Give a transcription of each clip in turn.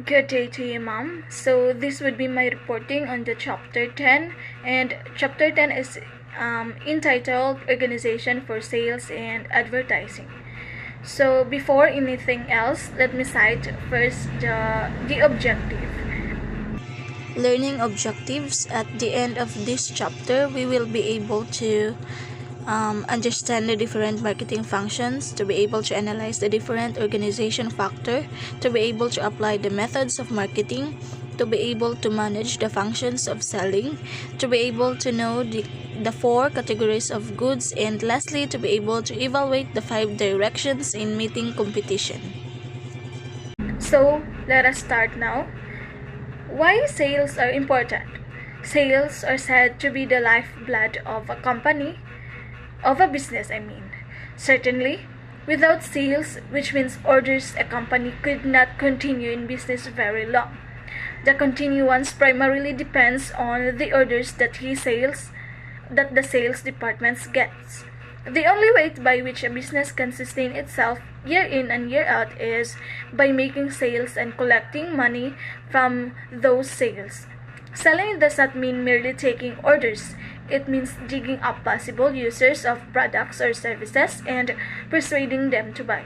Good day to you, Mom. So, this would be my reporting on the chapter 10, and chapter 10 is entitled Organization for Sales and Advertising. So, before anything else, let me cite first the objective. Learning objectives. At the end of this chapter, we will be able to understand the different marketing functions, to be able to analyze the different organization factor, to be able to apply the methods of marketing, to be able to manage the functions of selling, to be able to know the 4 categories of goods, and lastly, to be able to evaluate the 5 directions in meeting competition. So, let us start now. Why sales are important? Sales are said to be the lifeblood of a company, of a business, Certainly, without sales, which means orders, a company could not continue in business very long. The continuance primarily depends on the orders that the sales department gets. The only way by which a business can sustain itself year in and year out is by making sales and collecting money from those sales. Selling does not mean merely taking orders. It means digging up possible users of products or services and persuading them to buy.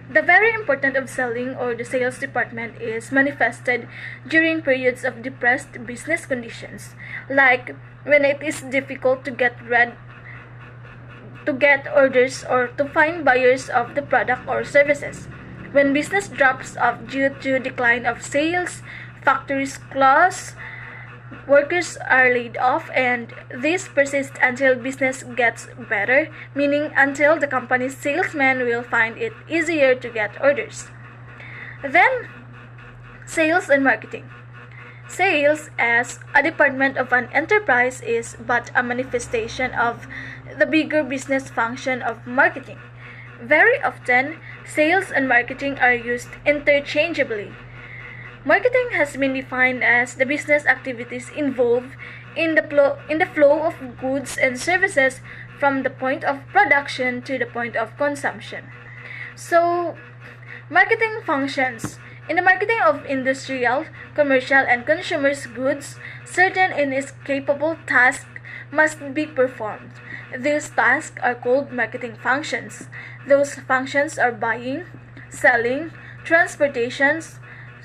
The very importance of selling or the sales department is manifested during periods of depressed business conditions, like when it is difficult to get orders or to find buyers of the product or services. When business drops off due to decline of sales, factories close, workers are laid off, and this persists until business gets better, meaning until the company's salesmen will find it easier to get orders. Then, sales and marketing. Sales, as a department of an enterprise, is but a manifestation of the bigger business function of marketing. Very often, sales and marketing are used interchangeably. Marketing has been defined as the business activities involved in the flow of goods and services from the point of production to the point of consumption. So, marketing functions. In the marketing of industrial, commercial, and consumers goods, certain inescapable tasks must be performed. These tasks are called marketing functions. Those functions are buying, selling, transportation,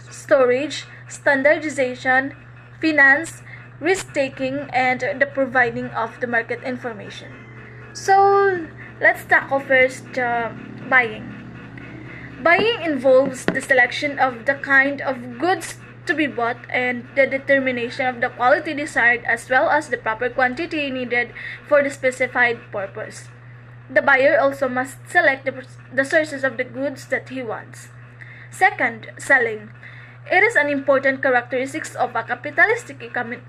storage, standardization, finance, risk-taking, and the providing of the market information. So, let's tackle first buying. Buying involves the selection of the kind of goods to be bought and the determination of the quality desired as well as the proper quantity needed for the specified purpose. The buyer also must select the sources of the goods that he wants. Second, selling. It is an important characteristic of a capitalistic economy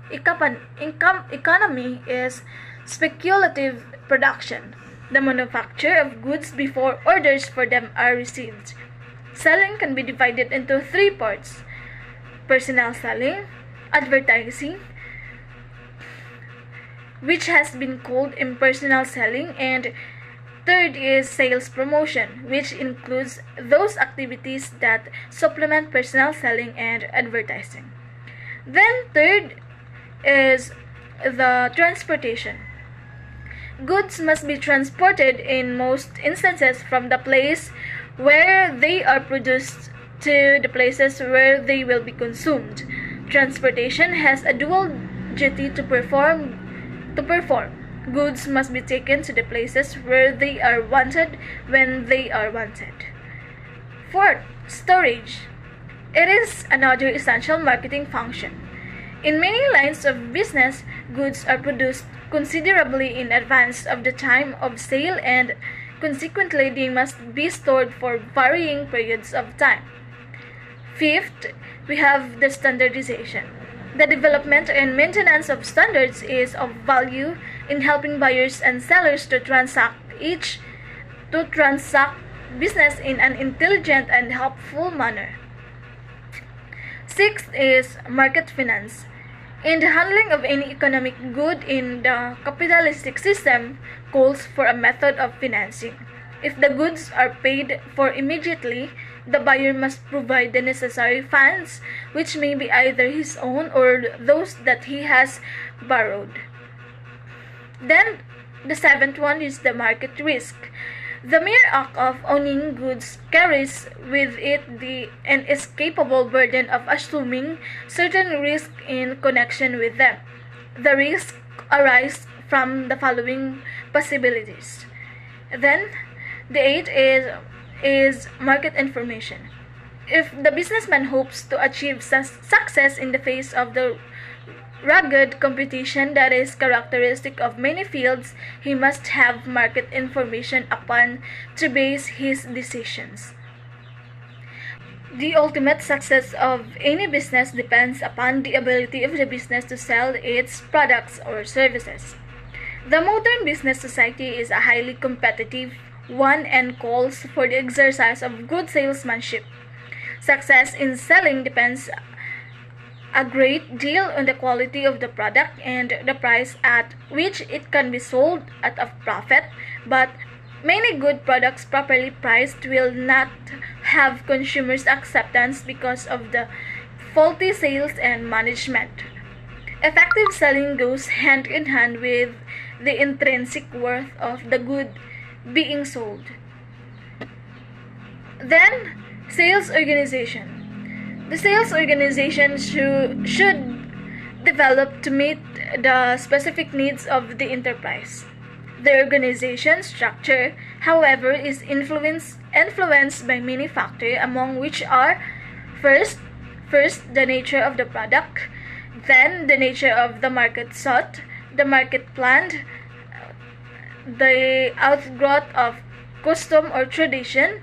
is speculative production, the manufacture of goods before orders for them are received. Selling can be divided into 3 parts: personal selling, advertising, which has been called impersonal selling, and third is sales promotion, which includes those activities that supplement personal selling and advertising. Then third is the transportation. Goods must be transported in most instances from the place where they are produced to the places where they will be consumed. Transportation has a dual duty to perform. Goods must be taken to the places where they are wanted when they are wanted. Fourth, storage. It is another essential marketing function. In many lines of business, goods are produced considerably in advance of the time of sale, and consequently they must be stored for varying periods of time. Fifth, we have the standardization. The development and maintenance of standards is of value in helping buyers and sellers to transact business in an intelligent and helpful manner. Sixth is market finance. In the handling of any economic good in the capitalistic system calls for a method of financing. If the goods are paid for immediately, the buyer must provide the necessary funds, which may be either his own or those that he has borrowed. Then, the seventh one is the market risk. The mere act of owning goods carries with it the inescapable burden of assuming certain risk in connection with them. The risks arise from the following possibilities. Then, the eighth is market information. If the businessman hopes to achieve success in the face of the rugged competition that is characteristic of many fields, he must have market information upon to base his decisions. The ultimate success of any business depends upon the ability of the business to sell its products or services. The modern business society is a highly competitive one and calls for the exercise of good salesmanship. Success in selling depends a great deal on the quality of the product and the price at which it can be sold at a profit, but many good products properly priced will not have consumers' acceptance because of the faulty sales and management. Effective selling goes hand in hand with the intrinsic worth of the good being sold. Then, sales organization. The sales organization should develop to meet the specific needs of the enterprise. The organization structure, however, is influenced by many factors, among which are first, the nature of the product, then the nature of the market sought, the market planned, the outgrowth of custom or tradition,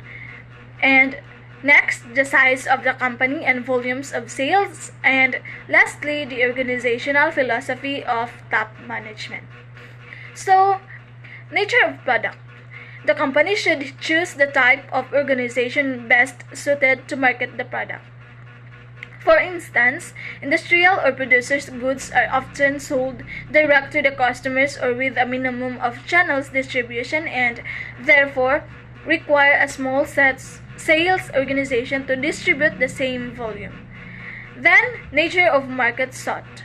and next, the size of the company and volumes of sales, and lastly, the organizational philosophy of top management. So, nature of product. The company should choose the type of organization best suited to market the product. For instance, industrial or producers' goods are often sold direct to the customers or with a minimum of channels distribution and therefore require a small sales organization to distribute the same volume. Then, nature of market sought.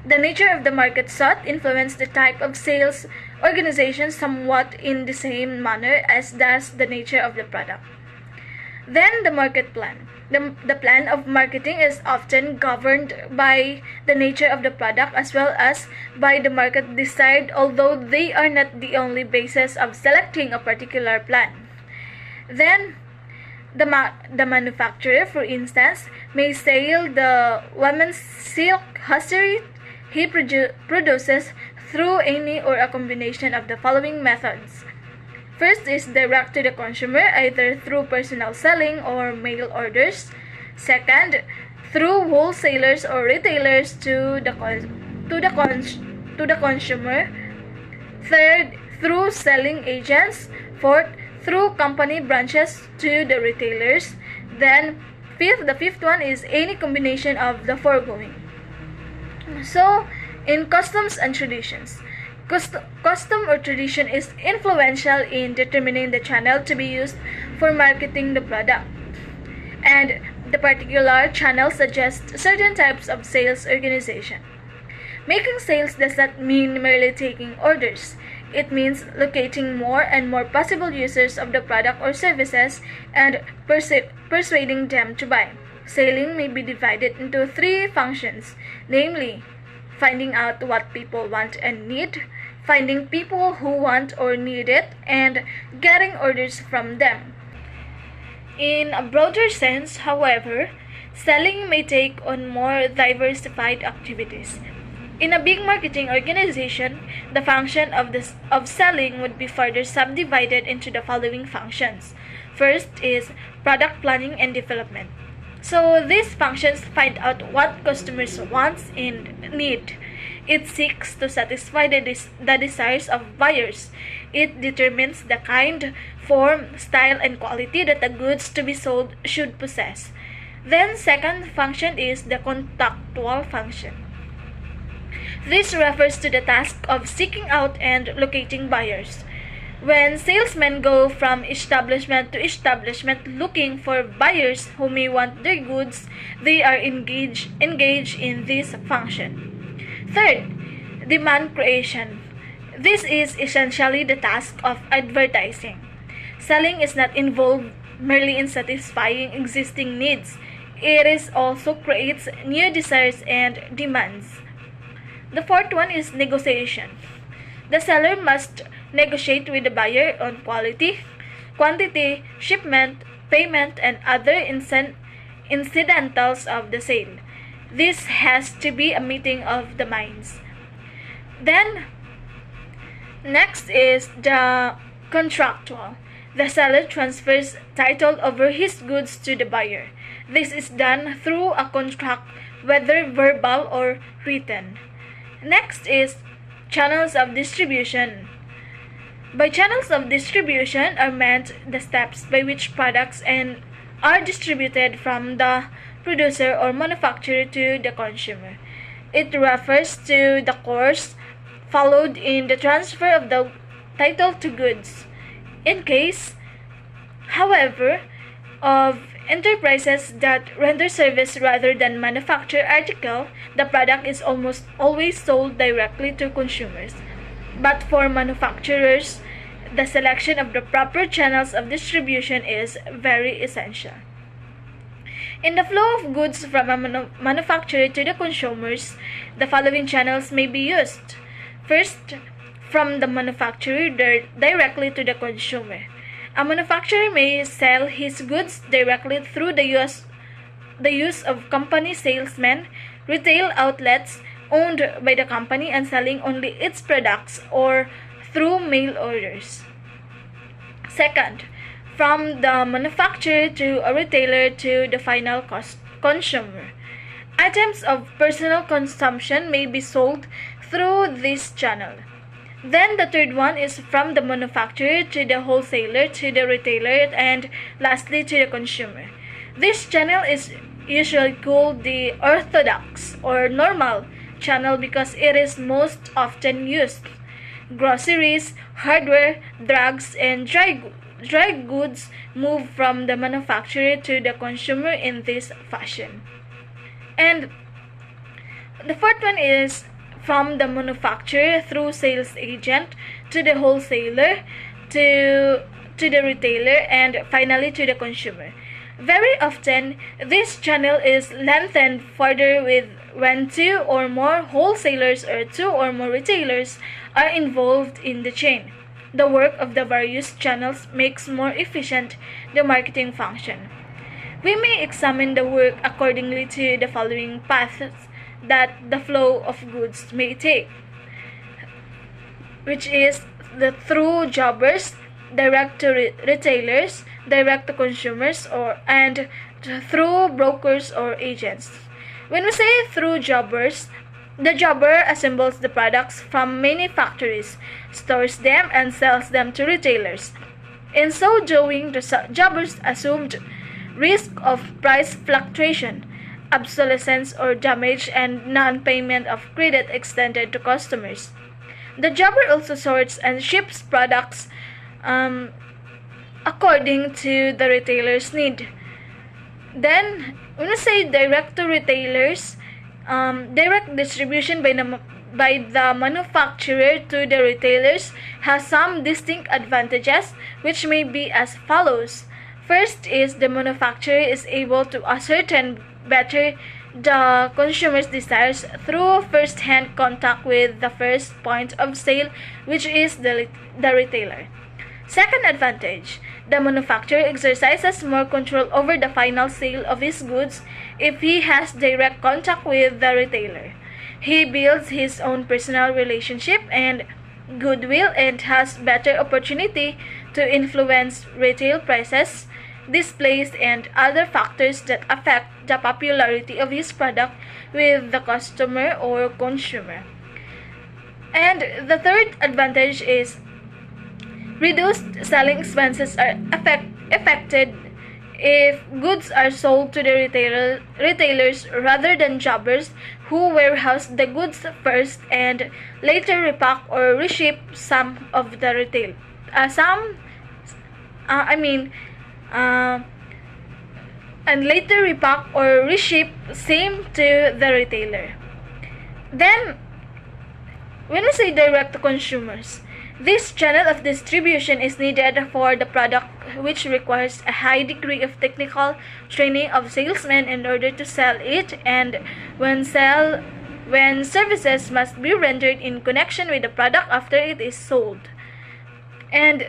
The nature of the market sought influences the type of sales organization somewhat in the same manner as does the nature of the product. Then, the market plan. The plan of marketing is often governed by the nature of the product as well as by the market desired, although they are not the only basis of selecting a particular plan. Then, the manufacturer, for instance, may sell the women's silk hosiery he produces through any or a combination of the following methods. First is direct to the consumer, either through personal selling or mail orders. Second, through wholesalers or retailers to the consumer. Third, through selling agents. Fourth, through company branches to the retailers. Then, the fifth one is any combination of the foregoing. So, in customs and traditions, custom or tradition is influential in determining the channel to be used for marketing the product, and the particular channel suggests certain types of sales organization. Making sales does not mean merely taking orders. It means locating more and more possible users of the product or services and persuading them to buy. Selling may be divided into three functions, namely, finding out what people want and need, finding people who want or need it, and getting orders from them. In a broader sense, however, selling may take on more diversified activities. In a big marketing organization, the function of selling would be further subdivided into the following functions. First is product planning and development. So these functions find out what customers want and need. It seeks to satisfy the desires of buyers. It determines the kind, form, style, and quality that the goods to be sold should possess. Then second function is the contactual function. This refers to the task of seeking out and locating buyers. When salesmen go from establishment to establishment looking for buyers who may want their goods, they are engaged in this function. Third, demand creation. This is essentially the task of advertising. Selling is not involved merely in satisfying existing needs. It is also creates new desires and demands. The fourth one is negotiation. The seller must negotiate with the buyer on quality, quantity, shipment, payment, and other incidentals of the sale. This has to be a meeting of the minds. Then, next is the contractual. The seller transfers title over his goods to the buyer. This is done through a contract, whether verbal or written. Next is channels of distribution. By channels of distribution are meant the steps by which products are distributed from the producer or manufacturer to the consumer. It refers to the course followed in the transfer of the title to goods. In case, however, of enterprises that render service rather than manufacture article, the product is almost always sold directly to consumers. But for manufacturers, the selection of the proper channels of distribution is very essential. In the flow of goods from a manufacturer to the consumers, the following channels may be used. First, from the manufacturer directly to the consumer. A manufacturer may sell his goods directly through the use of company salesmen, retail outlets owned by the company and selling only its products, or through mail orders. Second, from the manufacturer to a retailer to the final consumer. Items of personal consumption may be sold through this channel. Then the third one is from the manufacturer to the wholesaler to the retailer and lastly to the consumer. This channel is usually called the orthodox or normal channel because it is most often used. Groceries, hardware, drugs, and dry goods move from the manufacturer to the consumer in this fashion. And the fourth one is from the manufacturer through sales agent to the wholesaler to the retailer and finally to the consumer. Very often, this channel is lengthened further when two or more wholesalers or two or more retailers are involved in the chain. The work of the various channels makes more efficient the marketing function. We may examine the work accordingly to the following paths that the flow of goods may take, which is the through jobbers, direct to retailers, direct to consumers, and through brokers or agents. When we say through jobbers, the jobber assembles the products from many factories, stores them, and sells them to retailers. In so doing, the jobbers assumed risk of price fluctuation, obsolescence or damage, and non-payment of credit extended to customers. The jobber also sorts and ships products according to the retailer's need. Then, when we say direct to retailers, direct distribution by the manufacturer to the retailers has some distinct advantages, which may be as follows. First is the manufacturer is able to ascertain better the consumer's desires through first-hand contact with the first point of sale, which is the retailer. Second advantage, the manufacturer exercises more control over the final sale of his goods if he has direct contact with the retailer. He builds his own personal relationship and goodwill and has better opportunity to influence retail prices, displays, and other factors that affect the popularity of his product with the customer or consumer. And the third advantage is reduced selling expenses are affected if goods are sold to the retailers rather than jobbers who warehouse the goods first and later repack or reship some of the retail. I mean, uh, and later repack or reship same to the retailer. Then, when we say direct to consumers, this channel of distribution is needed for the product, which requires a high degree of technical training of salesmen in order to sell it, and when services must be rendered in connection with the product after it is sold. And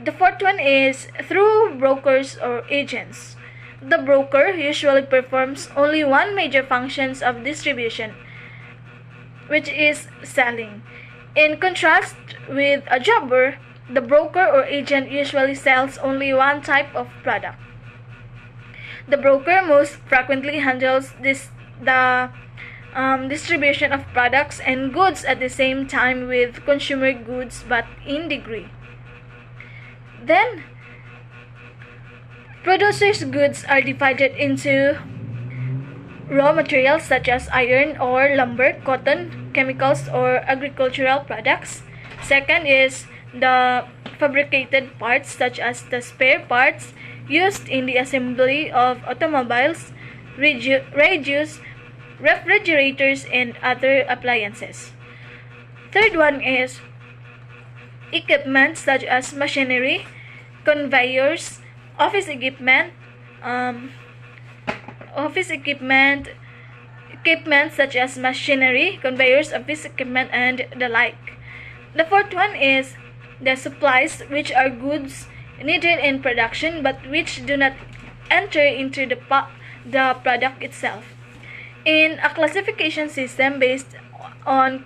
the fourth one is through brokers or agents. The broker usually performs only one major functions of distribution, which is selling. In contrast with a jobber, the broker or agent usually sells only one type of product. The broker most frequently handles the distribution of products and goods at the same time with consumer goods, but in degree. Then, producers' goods are divided into raw materials such as iron or lumber, cotton, chemicals, or agricultural products. Second is the fabricated parts such as the spare parts used in the assembly of automobiles, radios, refrigerators, and other appliances. Third one is equipment such as machinery, conveyors, office equipment, such as machinery, conveyors, office equipment, and the like. The fourth one is the supplies, which are goods needed in production but which do not enter into the product itself. In a classification system based on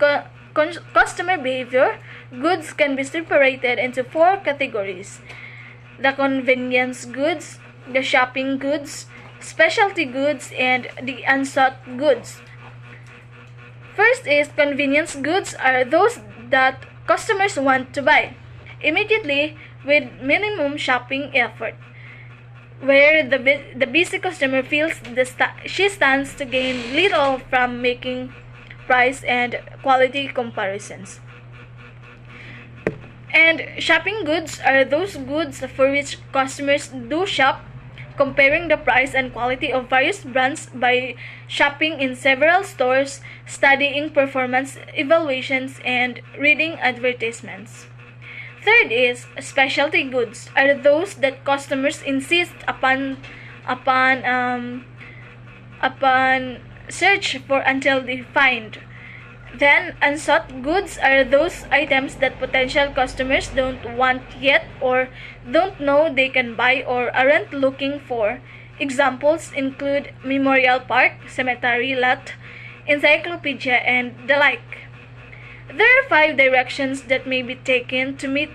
customer behavior, goods can be separated into four categories: the convenience goods, the shopping goods, specialty goods, and the unsought goods. First is convenience goods are those that customers want to buy immediately with minimum shopping effort, where the busy customer feels she stands to gain little from making price and quality comparisons. And shopping goods are those goods for which customers do shop, comparing the price and quality of various brands by shopping in several stores, studying performance evaluations, and reading advertisements. Third is specialty goods are those that customers insist upon search for until they find. Then, unsought goods are those items that potential customers don't want yet or don't know they can buy or aren't looking for. Examples include memorial park, cemetery lot, encyclopedia, and the like. There are 5 directions that may be taken to meet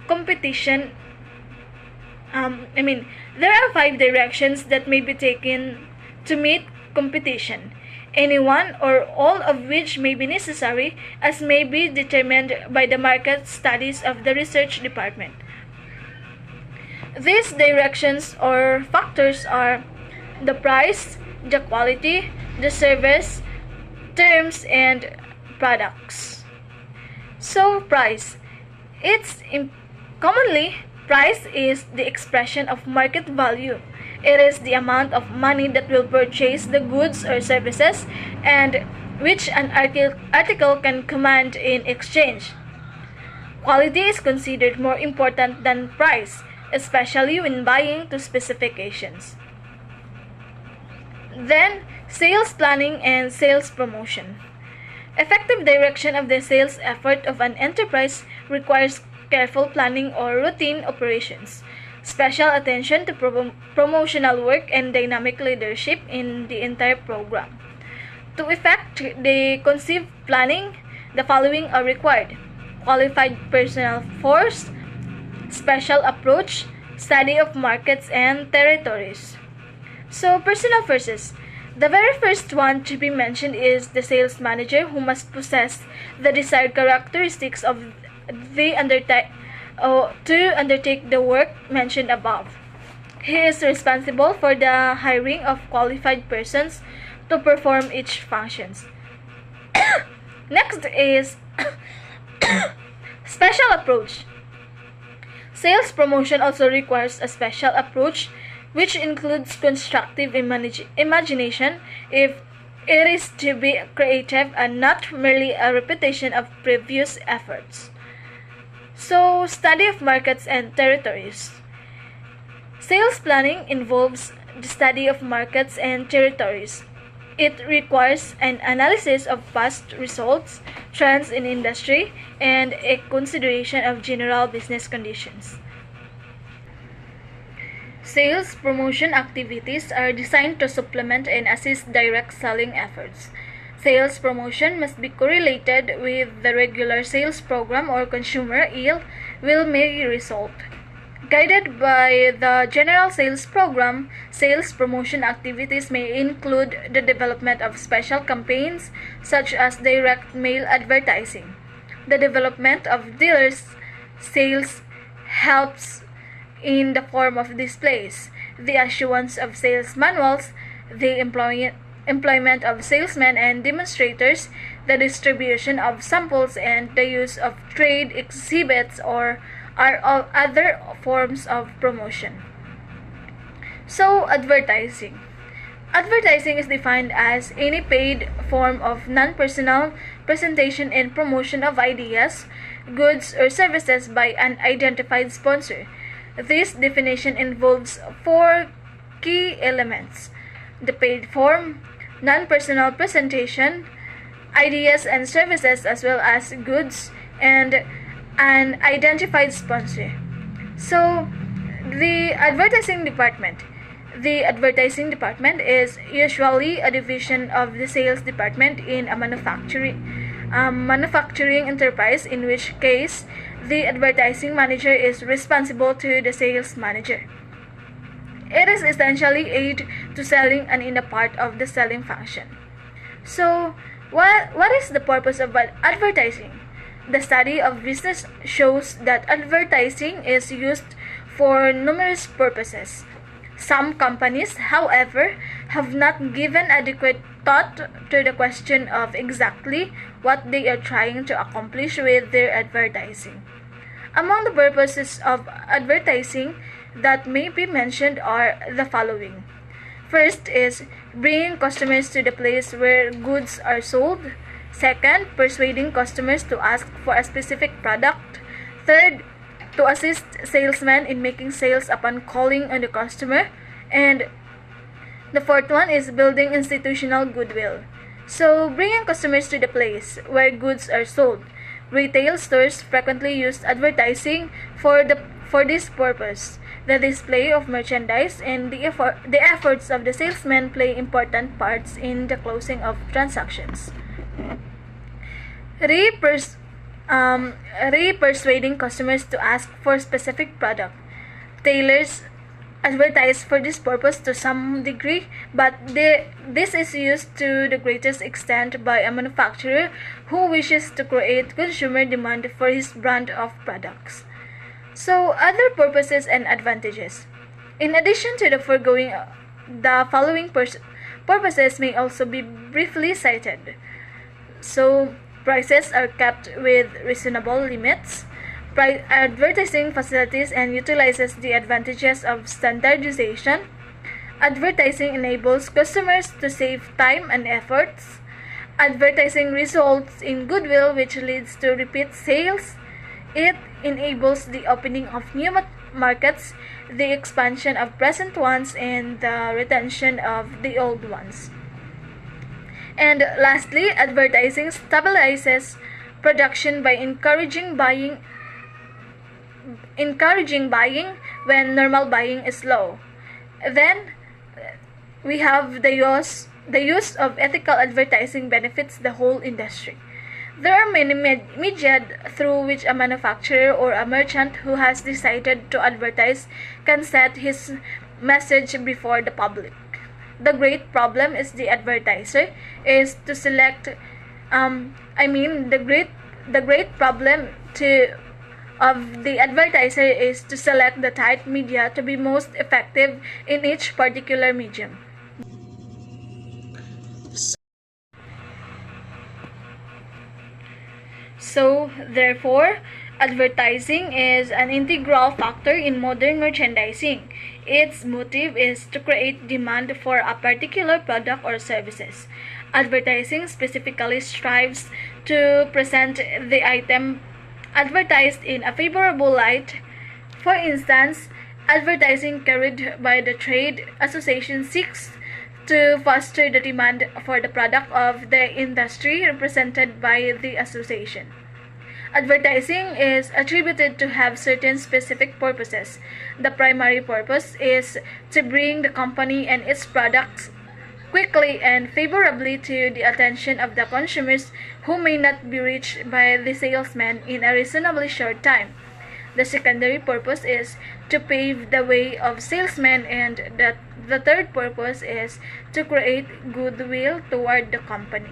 competition. There are 5 directions that may be taken to meet competition. Any one or all of which may be necessary, as may be determined by the market studies of the research department. These directions or factors are the price, the quality, the service, terms, and products. So, price. Commonly, price is the expression of market value. It is the amount of money that will purchase the goods or services and which an article can command in exchange. Quality is considered more important than price, especially when buying to specifications. Then, sales planning and sales promotion. Effective direction of the sales effort of an enterprise requires careful planning or routine operations, special attention to promotional work, and dynamic leadership in the entire program. To effect the conceived planning, the following are required: qualified personnel force, special approach, study of markets and territories. So, personnel forces. The very first one to be mentioned is the sales manager, who must possess the desired characteristics of the to undertake the work mentioned above. He is responsible for the hiring of qualified persons to perform each functions. Next is Special approach. Sales promotion also requires a special approach, which includes constructive imagination if it is to be creative and not merely a repetition of previous efforts. So, study of markets and territories. Sales planning involves the study of markets and territories. It requires an analysis of past results, trends in industry, and a consideration of general business conditions. Sales promotion activities are designed to supplement and assist direct selling efforts. Sales promotion must be correlated with the regular sales program or consumer will may result. Guided by the general sales program, sales promotion activities may include the development of special campaigns such as direct mail advertising. The development of dealers' sales helps in the form of displays, the issuance of sales manuals, the employment of salesmen and demonstrators, the distribution of samples, and the use of trade exhibits or are all other forms of promotion. So, advertising. Advertising is defined as any paid form of non-personal presentation and promotion of ideas, goods, or services by an identified sponsor. This definition involves four key elements: the paid form, non-personal presentation, ideas and services as well as goods, and an identified sponsor. So, the advertising department. The advertising department is usually a division of the sales department in a manufacturing enterprise, in which case the advertising manager is responsible to the sales manager. It is essentially aid to selling and in a part of the selling function. So, what is the purpose of advertising? The study of business shows that advertising is used for numerous purposes. Some companies, however, have not given adequate thought to the question of exactly what they are trying to accomplish with their advertising. Among the purposes of advertising that may be mentioned are the following. First is bringing customers to the place where goods are sold. Second, persuading customers to ask for a specific product. Third, to assist salesmen in making sales upon calling on the customer. And the fourth one is building institutional goodwill. So, bringing customers to the place where goods are sold. Retail stores frequently use advertising for this purpose. The display of merchandise and the efforts of the salesmen play important parts in the closing of transactions. Re-persuading customers to ask for specific product. Tailors advertise for this purpose to some degree, but this is used to the greatest extent by a manufacturer who wishes to create consumer demand for his brand of products. So, other purposes and advantages. In addition to the foregoing, the following purposes may also be briefly cited. So, prices are kept with reasonable limits. Advertising facilities and utilizes the advantages of standardization. Advertising enables customers to save time and efforts. Advertising results in goodwill, which leads to repeat sales. It enables the opening of new markets, the expansion of present ones, and the retention of the old ones. And lastly, advertising stabilizes production by encouraging buying when normal buying is low. Then we have the use of ethical advertising benefits the whole industry. There are many media through which a manufacturer or a merchant who has decided to advertise can set his message before the public. The great problem is the advertiser is to select the great problem of the advertiser is to select the type media to be most effective in each particular medium. So, therefore, Advertising is an integral factor in modern merchandising. Its motive is to create demand for a particular product or services. Advertising specifically strives to present the item advertised in a favorable light. For instance, advertising carried by the trade association seeks to foster the demand for the product of the industry represented by the association. Advertising is attributed to have certain specific purposes. The primary purpose is to bring the company and its products quickly and favorably to the attention of the consumers who may not be reached by the salesman in a reasonably short time. The secondary purpose is to pave the way of salesmen, and the third purpose is to create goodwill toward the company.